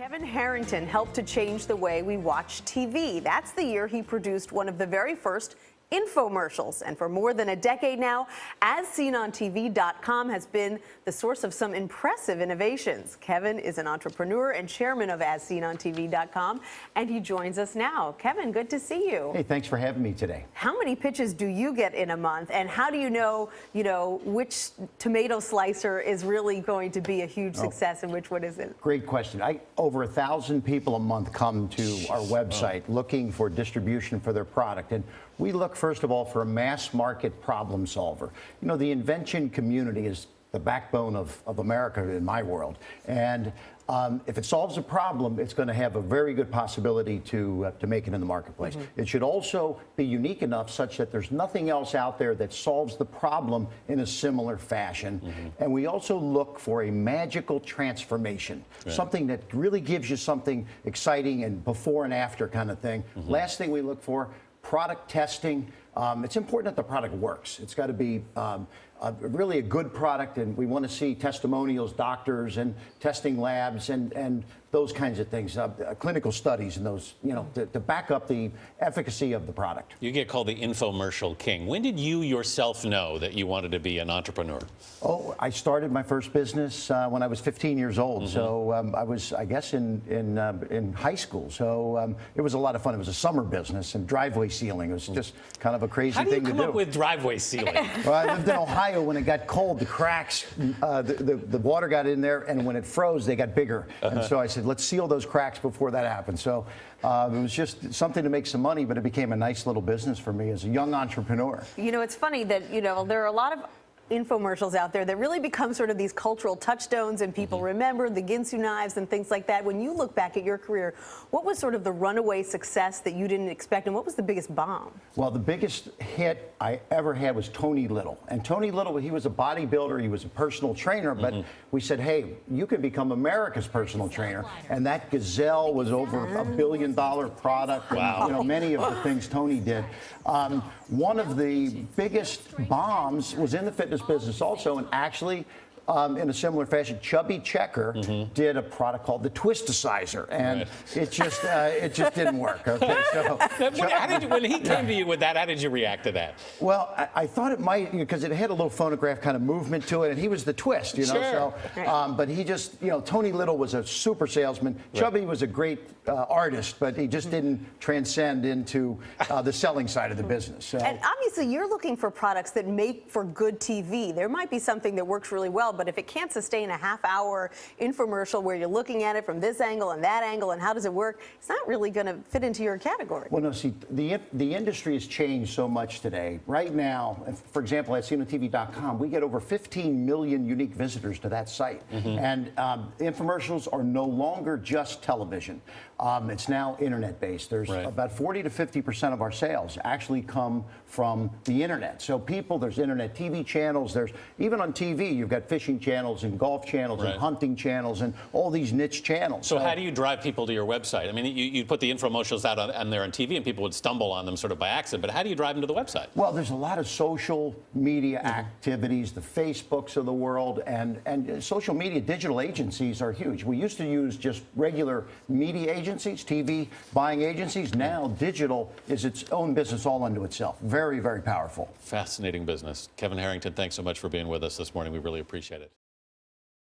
Kevin Harrington helped to change the way we watch TV. That's the year he produced one of the very first infomercials. And for more than a decade now, AsSeenOnTV.com has been the source of some impressive innovations. Kevin is an entrepreneur and chairman of AsSeenOnTV.com, and he joins us now. Kevin, good to see you. Hey, thanks for having me today. How many pitches do you get in a month, and how do you know, which tomato slicer is really going to be a huge success and which one isn't? Great question. Over 1,000 people a month come to our website looking for distribution for their product, and we look, first of all, for a mass market problem solver. You know, the invention community is the backbone of America in my world. And if it solves a problem, it's going to have a very good possibility to make it in the marketplace. It should also be unique enough such that there's nothing else out there that solves the problem in a similar fashion. And we also look for a magical transformation, something that really gives you something exciting and before and after kind of thing. Last thing we look for, product testing. It's important that the product works. It's got to be really a good product, and we want to see testimonials, doctors, and testing labs, and those kinds of things, clinical studies, and those, to back up the efficacy of the product. You get called the infomercial king. When did you yourself know that you wanted to be an entrepreneur? Oh, I started my first business when I was 15 years old. So I was, I guess, in high school. So it was a lot of fun. It was a summer business, and driveway sealing. It was just kind of a crazy thing to do. How do you come up with driveway sealing? Well, I lived in Ohio. When it got cold, the cracks, the water got in there, and when it froze, they got bigger. And so I said, let's seal those cracks before that happened. So it was just something to make some money, but it became a nice little business for me as a young entrepreneur. You know, it's funny that, there are a lot of infomercials out there that really become sort of these cultural touchstones, and people remember the Ginsu knives and things like that. When you look back at your career, what was sort of the runaway success that you didn't expect, and what was the biggest bomb? Well, the biggest hit I ever had was Tony Little. And Tony Little, he was a bodybuilder, he was a personal trainer, but we said, hey, you can become America's personal trainer. And that Gazelle was over $1 billion product. Wow. And, many of the things Tony did. One of the biggest bombs was in the fitness business also, and actually in a similar fashion, Chubby Checker did a product called the Twisticizer, and it just didn't work. Okay, so when he came to you with that, how did you react to that? Well, I thought it might, because it had a little phonograph kind of movement to it, and he was the twist, Sure. So, but he just, Tony Little was a super salesman. Chubby was a great artist, but he just didn't transcend into the selling side of the business. So. And obviously, you're looking for products that make for good TV. There might be something that works really well, but if it can't sustain a half-hour infomercial where you're looking at it from this angle and that angle and how does it work, it's not really going to fit into your category. Well, no, see, the industry has changed so much today. Right now, for example, at AsSeenOnTV.com, we get over 15 million unique visitors to that site. And infomercials are no longer just television. It's now internet-based. There's about 40 to 50% of our sales actually come from the internet. So there's internet TV channels. There's even on TV, you've got fishing channels and golf channels and hunting channels and all these niche channels. So how do you drive people to your website? I mean, you put the infomercials out on there on TV, and people would stumble on them sort of by accident. But how do you drive them to the website? Well, there's a lot of social media activities, the Facebooks of the world, and social media digital agencies are huge. We used to use just regular media agencies, TV buying agencies. Now digital is its own business all unto itself. Very, very powerful. Fascinating business. Kevin Harrington, thanks so much for being with us this morning. We really appreciate it.